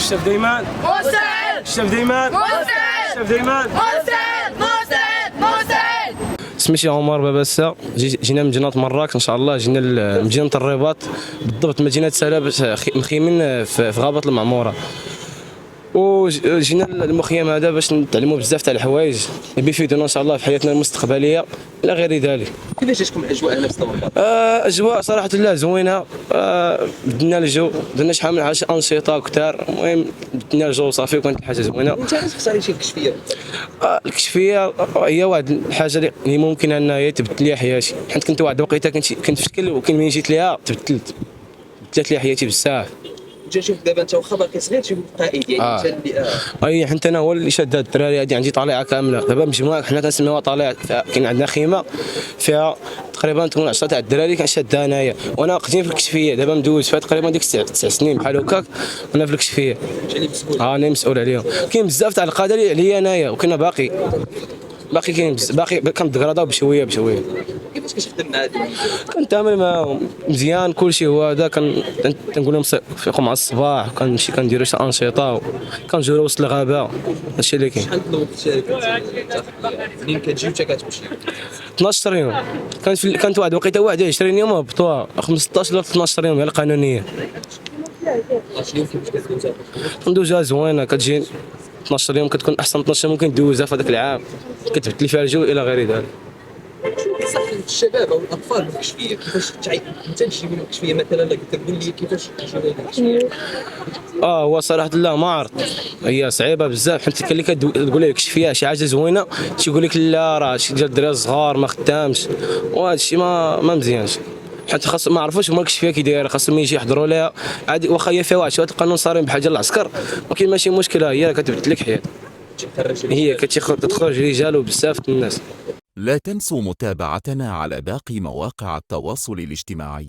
الشاف دايما مسعد. الشاف دايما مسعد. الشاف دايما مسعد. اسمي شي عمر باباسا، جينا من مدينة مراكش ان شاء الله، جينا لمدينة الرباط بالضبط مدينة سلا باش مخيمين في غابة المعمورة. وجينا للمخيم هذا باش نتعلموا بزاف تاع الحوايج اللي بيفيدونا ان شاء الله في حياتنا المستقبليه الى غير ذلك. كيفاش جاتكم الاجواء هنا في الرباط؟ اجواء صراحه لا زوينه، بدلنا الجو، درنا شحال من شي انشطه كثار، المهم بدلنا الجو صافي وكانت الحاجه زوينه. انت علاش اختاري شي كشفيه؟ الكشفيه هي واحد الحاجه اللي ممكن انها تبدل لي حياتي، حيت كنت واحد الوقيته كنت في شكل، وكان ملي جيت ليها بدلت لي حياتي بزاف. جا شوف دابا انت واخا باقي صغير تشوف قائد يعني انت اللي اي حتى انا هو اللي شاد هاد الدراري هادي، عندي طليعه كامله دابا مجموعه حنا كنسميوها طليعه، كاين عندنا خيمه فيها تقريبا تكون 10 تاع الدراري كنشادها انايا، وانا قديم في الكشفيه دابا مدوز فيها تقريبا ديك 9 سنين بحال هكاك، وانا في الكشفيه انت اللي مسؤول. انا مسؤول عليهم. كاين بزاف تاع القاده اللي عليا انايا، وكنا باقي كاين باقي كنتغراضاو بشويه بشويه. كيفاش كتخدم مع هادو؟ كنتعامل معاهم مزيان، كلشي هو هذا، كنقول لهم فيقوا مع الصباح، كنمشي كنديروا شي انشطه، كنجروا وسط الغابه، هادشي اللي كاين. شحال من الوقت منين كتجي وتا كتمشي؟ 12 يوم كانت واحد الوقيته 21 يوم هبطوها، 15 ولا 12 يوم هي القانونيه. 12 يوم كيفاش كتدوزها؟ ندوزها زوينه، كتجي 12 يوم كتكون احسن 12 يوم ممكن دوزها في هذاك العام، كتبدل فيها الجو الى غير ذلك. صح الشباب او الاطفال بالكشفيه كيفاش انت تجي من الكشفيه مثلا، لا كتقول لي كيفاش تجي من الكشفيه؟ هو صراحه لا ما عرفت، هي صعيبه بزاف، حيت كاين اللي كتقول لك فيها شي حاجه زوينه تيقول لك لا راه شي ديال الدراري صغار ما خدامش، وهذا الشيء ما مزيانش، حيت خاص ما عرفوش هما الكشفيه كي دايره، خاصهم يجي يحضروا ليها عادي، واخا هي فيها واحد شويه القانون صارم بحال ديال العسكر، ولكن ماشي مشكله، هي كتبدل لك حياتك، هي كتخرج رجال وبزاف الناس. لا تنسوا متابعتنا على باقي مواقع التواصل الاجتماعي.